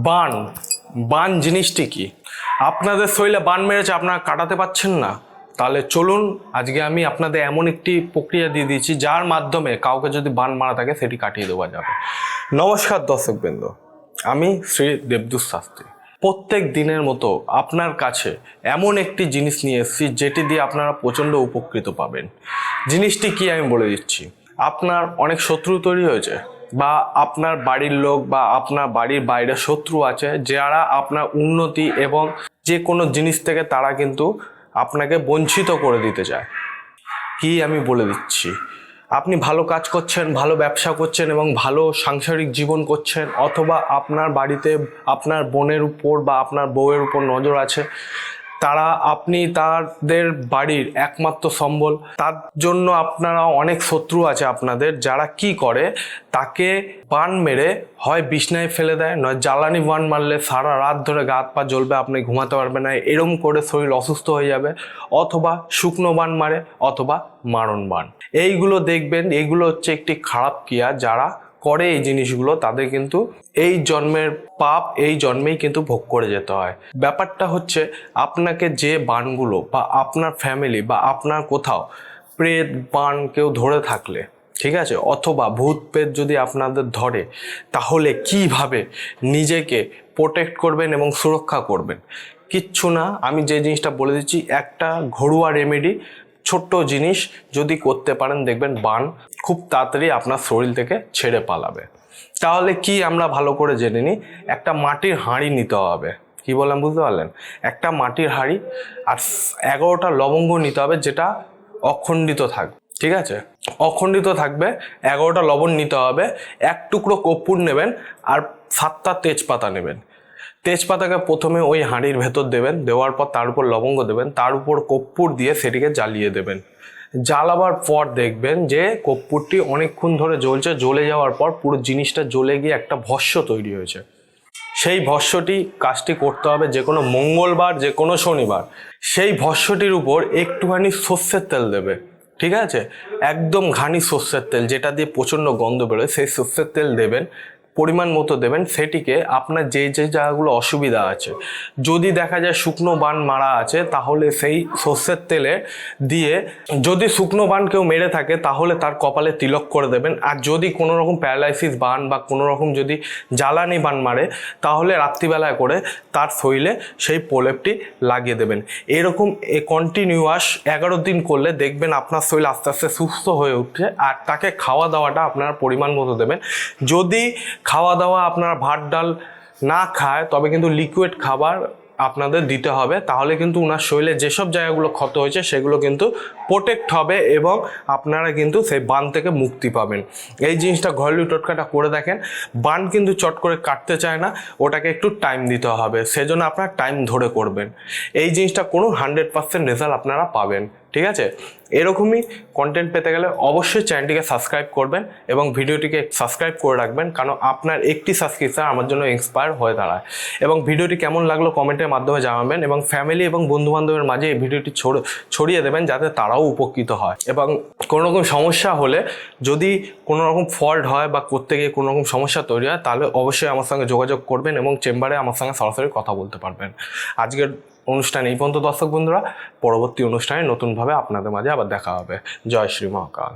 বান বান জিনিসটি কি? আপনাদের শরীরে বান মেরেছে, আপনারা কাটাতে পারছেন না? তাহলে চলুন, আজকে আমি আপনাদের এমন একটি প্রক্রিয়া দিয়ে দিয়েছি যার মাধ্যমে কাউকে যদি বান মারা থাকে সেটি কাটিয়ে দেওয়া যাবে। নমস্কার দর্শকবৃন্দ, আমি শ্রী দেবদূত শাস্ত্রী। প্রত্যেক দিনের মতো আপনার কাছে এমন একটি জিনিস নিয়ে এসেছি যেটি দিয়ে আপনারা প্রচণ্ড উপকৃত পাবেন। জিনিসটি কি আমি বলে দিচ্ছি। আপনার অনেক শত্রু তৈরি হয়েছে, বা আপনার বাড়ির লোক বা আপনার বাড়ির বাইরে শত্রু আছে যারা আপনার উন্নতি এবং যে কোনো জিনিস থেকে তারা কিন্তু আপনাকে বঞ্চিত করে দিতে চায়। কি আমি বলে দিচ্ছি, আপনি ভালো কাজ করছেন, ভালো ব্যবসা করছেন এবং ভালো সাংসারিক জীবন করছেন, অথবা আপনার বাড়িতে আপনার বোনের উপর বা আপনার বউয়ের উপর নজর আছে, আপনি তাদের বাড়ির একমাত্র সম্বল, তার জন্য আপনারা অনেক শত্রু আছে আপনাদের যারা কি করে, তাকে বান মেরে হয় বিছনায় ফেলে দেয়, নয় জ্বালানি বান মারলে সারা রাত ধরে গা হাত পা জ্বলবে, আপনি ঘুমাতে পারবেন না, এরম করে শরীর অসুস্থ হয়ে যাবে, অথবা শুকনো বান মারে, অথবা মারণ বান। এইগুলো দেখবেন, এইগুলো হচ্ছে একটি খারাপ ক্রিয়া। যারা করে এই জিনিসগুলো তাদের কিন্তু এই জন্মের পাপ এই জন্মেই কিন্তু ভোগ করে যেতে হয়। ব্যাপারটা হচ্ছে, আপনাকে যে বানগুলো বা আপনার ফ্যামিলি বা আপনার কোথাও প্রেত বান কেউ ধরে থাকলে, ঠিক আছে, অথবা ভূত প্রেত যদি আপনাদের ধরে, তাহলে কিভাবে নিজেকে প্রোটেক্ট করবেন এবং সুরক্ষা করবেন। কিচ্ছু না, আমি যে জিনিসটা বলে দিচ্ছি, একটা ঘরোয়া রেমেডি, ছোট্ট জিনিস যদি করতে পারেন, দেখবেন বান খুব তাড়াতাড়ি আপনার শরীর থেকে ছেড়ে পালাবে। তাহলে কি আমরা ভালো করে জেনে নিই। একটা মাটির হাঁড়ি নিতে হবে। কি বললাম বুঝতে পারলেন? একটা মাটির হাঁড়ি, আর 11টা লবঙ্গ নিতে হবে যেটা অখণ্ডিত থাকবে, ঠিক আছে, অখণ্ডিত থাকবে। 11টা লবণ নিতে হবে, এক টুকরো কর্পূর নেবেন, আর 7টা তেজপাতা নেবেন। তেজপাতাকে প্রথমে ওই হাঁড়ির ভেতর দেবেন, দেওয়ার পর তার উপর লবঙ্গ দেবেন, তার উপর কর্পূর দিয়ে সেটিকে জ্বালিয়ে দেবেন। জ্বালাবার পর দেখবেন যে কর্পূরটি অনেকক্ষণ ধরে জ্বলছে, জ্বলে যাওয়ার পর পুরো জিনিসটা জ্বলে গিয়ে একটা ভস্ম তৈরি হয়েছে। সেই ভস্মটি কাজটি করতে হবে যে কোনো মঙ্গলবার, যে কোনো শনিবার। সেই ভস্মটির উপর একটুখানি সর্ষের তেল দেবে, ঠিক আছে, একদম ঘানি সর্ষের তেল, যেটা দিয়ে প্রচণ্ড গন্ধ বেরোয়, সেই সর্ষের তেল দেবেন, পরিমাণ মতো দেবেন। সেটিকে আপনার যে যে জায়গাগুলো অসুবিধা আছে, যদি দেখা যায় শুকনো বান মারা আছে, তাহলে সেই সর্ষের তেলে দিয়ে, যদি শুকনো বান কেউ মেরে থাকে তাহলে তার কপালে তিলক করে দেবেন। আর যদি কোনো রকম প্যারালাইসিস বান বা কোনো রকম যদি জ্বালানি বান মারে, তাহলে রাত্রিবেলায় করে তার শরীরে সেই প্রলেপটি লাগিয়ে দেবেন। এরকম কন্টিনিউয়াস 11 দিন করলে দেখবেন আপনার শরীর আস্তে আস্তে সুস্থ হয়ে উঠছে। আর তাকে খাওয়া দাওয়াটা আপনার পরিমাণ মতো দেবেন। যদি খাওয়া দাওয়া আপনারা ভাত ডাল না খায়, তবে কিন্তু লিকুইড খাবার আপনাদের দিতে হবে। তাহলে কিন্তু ওনার শরীরে যেসব জায়গাগুলো ক্ষত হয়েছে সেগুলো কিন্তু প্রোটেক্ট হবে এবং আপনারা কিন্তু সেই বান থেকে মুক্তি পাবেন। এই জিনিসটা ঘরেলু টোটকাটা করে দেখেন। বান কিন্তু চট করে কাটতে চায় না, ওটাকে একটু টাইম দিতে হবে, সেজন্য আপনারা টাইম ধরে করবেন। এই জিনিসটা কোনো 100% রেজাল্ট আপনারা পাবেন, ঠিক আছে। এরকমই কন্টেন্ট পেতে গেলে অবশ্যই চ্যানেলটিকে সাবস্ক্রাইব করবেন এবং ভিডিওটিকে সাবস্ক্রাইব করে রাখবেন, কারণ আপনার একটি সাবস্ক্রিপশন আমার জন্য ইন্সপায়ার হয়ে দাঁড়ায়। এবং ভিডিওটি কেমন লাগলো কমেন্টের মাধ্যমে জানাবেন, এবং ফ্যামিলি এবং বন্ধুবান্ধবের মাঝে এই ভিডিওটি ছড়িয়ে দেবেন যাতে তারাও উপকৃত হয়। এবং কোনো রকম সমস্যা হলে, যদি কোনো রকম ফল্ট হয় বা করতে গিয়ে কোনো রকম সমস্যা তৈরি হয়, তাহলে অবশ্যই আমার সঙ্গে যোগাযোগ করবেন এবং চেম্বারে আমার সঙ্গে সরাসরি কথা বলতে পারবেন। আজকের অনুষ্ঠান এই পর্যন্ত দর্শক বন্ধুরা, পরবর্তী অনুষ্ঠানে নতুনভাবে আপনাদের মাঝে আবার দেখা হবে। জয় শ্রী মহাকাল।